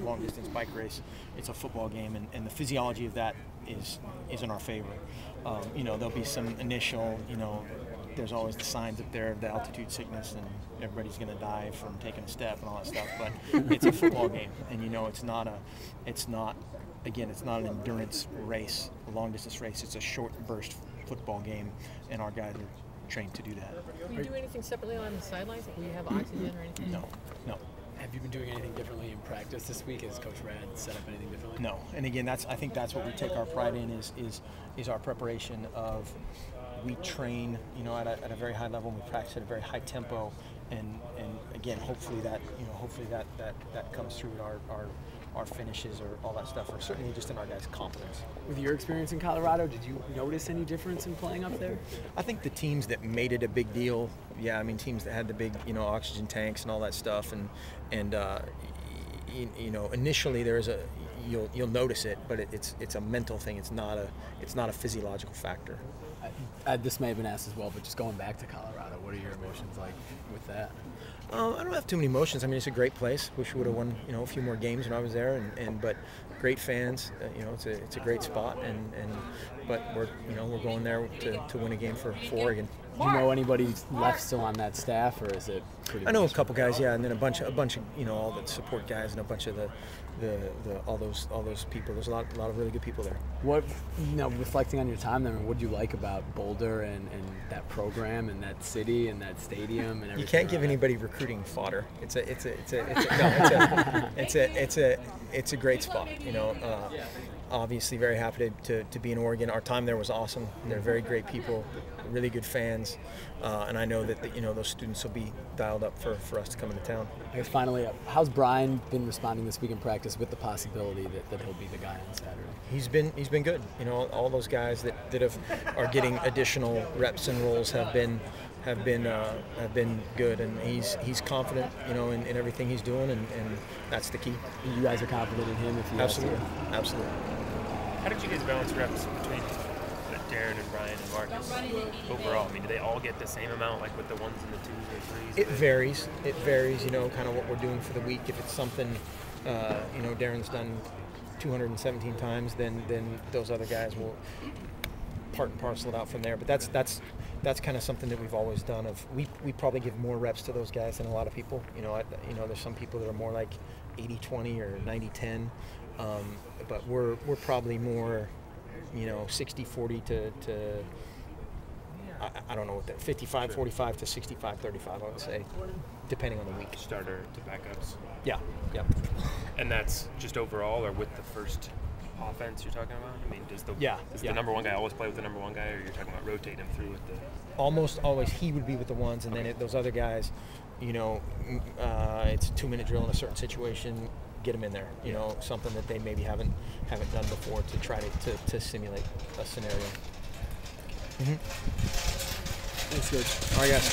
long distance bike race. It's a football game, and the physiology of that is in our favor. You know, there'll be some initial, you know, there's always the signs up there of the altitude sickness and everybody's going to die from taking a step and all that stuff, but it's a football game, and you know, it's not an endurance race, a long distance race. It's a short burst football game, and our guys are trained to do that. Will you do anything separately on the sidelines? Will you have oxygen or anything? No. Have you been doing anything differently in practice this week? Has Coach Rad set up anything differently? No, and again, I think that's what we take our pride in is our preparation of, we train, you know, at a very high level. We practice at a very high tempo, and again, hopefully that comes through in our finishes or all that stuff, or certainly just in our guys' confidence. With your experience in Colorado, did you notice any difference in playing up there? I think the teams that made it a big deal, yeah, I mean, teams that had the big, you know, oxygen tanks and all that stuff, and you know, initially you'll notice it, but it's a mental thing. It's not a physiological factor. This may have been asked as well, but just going back to Colorado, what are your emotions like with that? I don't have too many emotions. I mean, it's a great place. Wish we would have won, you know, a few more games when I was there, but great fans. You know, it's a great spot, but we're going there to win a game for Oregon. Do you know anybody left still on that staff, or is it pretty? I know a couple guys, yeah, and then a bunch of you know, all the support guys and a bunch of all those people. There's a lot of really good people there. What, you know, reflecting on your time there, what do you like about Boulder and that program and that city and that stadium and everything? You can't give anybody recruiting fodder. It's a great spot. You know, obviously very happy to be in Oregon. Our time there was awesome. They're very great people, really good fans, and I know that you know, those students will be dialed up for us to come into town. I guess finally, how's Brian been responding this week in practice with the possibility that he'll be the guy on Saturday? He's been good. You know, all those guys that are getting additional reps and roles have been good, and he's confident, you know, in everything he's doing, and that's the key. You guys are confident in him if you absolutely. How did you guys balance reps between Darren and Brian and Marcus overall? I mean, do they all get the same amount, like with the ones and the twos or threes? It varies. It varies, you know, kind of what we're doing for the week. If it's something, you know, Darren's done 217 times, then those other guys will part and parcel it out from there. But that's kind of something that we've always done. We probably give more reps to those guys than a lot of people. You know, there's some people that are more like 80-20 or 90-10, but we're probably more, you know, 60-40 to I don't know what that 55-45 to 65-35, I would say, depending on the week. Starter to backups. Yeah. And that's just overall, or with the first offense you're talking about? I mean, does the number one guy always play with the number one guy, or you're talking about rotating him through with the? Almost always he would be with the ones, and then those other guys, you know, it's a 2-minute drill in a certain situation. Get them in there, you know, something that they maybe haven't done before to try to simulate a scenario. Thanks, Coach. All right, guys.